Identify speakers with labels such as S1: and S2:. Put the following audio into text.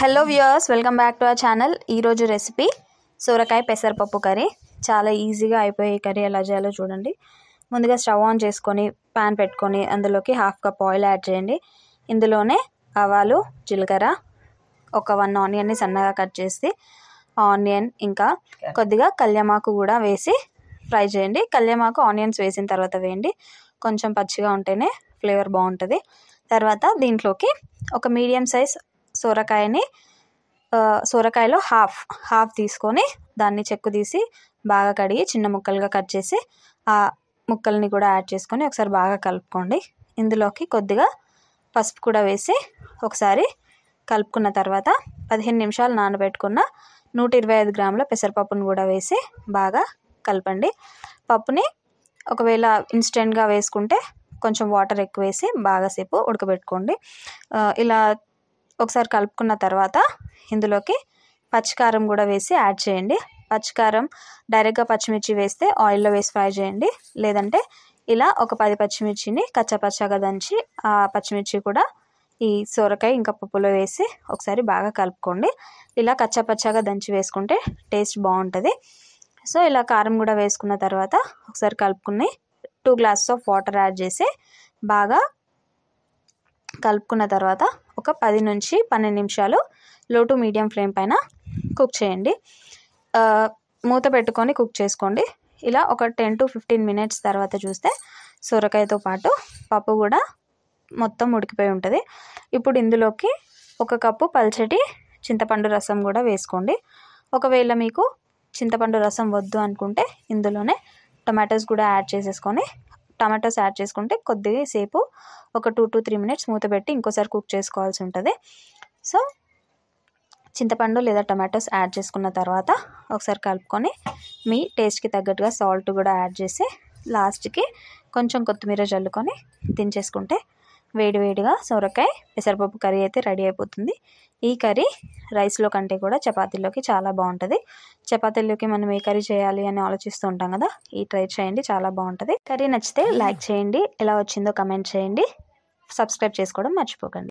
S1: Hello viewers, welcome back to our channel. ఈరోజు recipe సొరకాయ పెసరపప్పు కర్రీ. చాలా ఈజీగా అయిపోయే ఈ కర్రీ ఎలా చేయాలో చూడండి. ముందుగా స్టవ్ ఆన్ చేసుకొని ప్యాన్ పెట్టుకొని అందులోకి హాఫ్ కప్ ఆయిల్ యాడ్ చేయండి. ఇందులోనే ఆవాలు, జీలకర్ర, ఒక 1 ఆనియన్ని సన్నగా కట్ చేసి ఆనియన్ ఇంకా కొద్దిగా కళ్యామాకు కూడా వేసి ఫ్రై చేయండి. కళ్యామాకు ఆనియన్స్ వేసిన తర్వాత వేయండి. కొంచెం పచ్చిగా ఉంటేనే ఫ్లేవర్ బాగుంటుంది. తర్వాత దీంట్లోకి ఒక మీడియం సైజ్ సొరకాయలో హాఫ్ తీసుకొని దాన్ని చెక్కు తీసి బాగా కడిగి చిన్న ముక్కలుగా కట్ చేసి ఆ ముక్కల్ని కూడా యాడ్ చేసుకొని ఒకసారి బాగా కలుపుకోండి. ఇందులోకి కొద్దిగా పసుపు కూడా వేసి ఒకసారి కలుపుకున్న తర్వాత 15 నిమిషాలు నానబెట్టుకున్న 125 గ్రాముల పెసరపప్పును కూడా వేసి బాగా కలపండి. పప్పుని ఒకవేళ ఇన్స్టెంట్గా వేసుకుంటే కొంచెం వాటర్ ఎక్కువ వేసి బాగాసేపు ఉడకబెట్టుకోండి. ఇలా ఒకసారి కలుపుకున్న తర్వాత ఇందులోకి పచ్చికారం కూడా వేసి యాడ్ చేయండి. పచ్చికారం డైరెక్ట్గా పచ్చిమిర్చి వేస్తే ఆయిల్లో వేసి ఫ్రై చేయండి. లేదంటే ఇలా ఒక 10 పచ్చిమిర్చిని కచ్చాపచ్చాగా దంచి ఆ పచ్చిమిర్చి కూడా ఈ సొరకాయ ఇంకా పప్పులో వేసి ఒకసారి బాగా కలుపుకోండి. ఇలా కచ్చాపచ్చాగా దంచి వేసుకుంటే టేస్ట్ బాగుంటుంది. సో ఇలా కారం కూడా వేసుకున్న తర్వాత ఒకసారి కలుపుకుని 2 గ్లాసెస్ ఆఫ్ వాటర్ యాడ్ చేసి బాగా కలుపుకున్న తర్వాత ఒక 10 నుంచి 12 నిమిషాలు లో టు మీడియం ఫ్లేమ్ పైన కుక్ చేయండి. మూత పెట్టుకొని కుక్ చేసుకోండి. ఇలా ఒక 10 to 15 మినిట్స్ తర్వాత చూస్తే సొరకాయతో పాటు పప్పు కూడా మొత్తం ఉడికిపోయి ఉంటుంది. ఇప్పుడు ఇందులోకి 1 కప్పు పల్చటి చింతపండు రసం కూడా వేసుకోండి. ఒకవేళ మీకు చింతపండు రసం వద్దు అనుకుంటే ఇందులోనే టమాటోస్ కూడా యాడ్ చేసేసుకొని టమాటోస్ యాడ్ చేసుకుంటే కొద్దిగా సేపు ఒక 2 to 3 మినిట్స్ మూత పెట్టి ఇంకోసారి కుక్ చేసుకోవాల్సి ఉంటుంది. సో చింతపండు లేదా టమాటోస్ యాడ్ చేసుకున్న తర్వాత ఒకసారి కలుపుకొని మీ టేస్ట్కి తగ్గట్టుగా సాల్ట్ కూడా యాడ్ చేసి లాస్ట్కి కొంచెం కొత్తిమీర చల్లుకొని దించేసుకుంటే వేడివేడిగా సొరకాయ పెసరపప్పు కర్రీ అయితే రెడీ అయిపోతుంది. ఈ కర్రీ రైస్లో కంటే కూడా చపాతీలోకి చాలా బాగుంటుంది. చపాతీలోకి మనం ఏ కర్రీ చేయాలి అని ఆలోచిస్తూ ఉంటాం కదా, ఈ ట్రై చేయండి, చాలా బాగుంటుంది. కర్రీ నచ్చితే లైక్ చేయండి, ఎలా వచ్చిందో కమెంట్ చేయండి, సబ్స్క్రైబ్ చేసుకోవడం మర్చిపోకండి.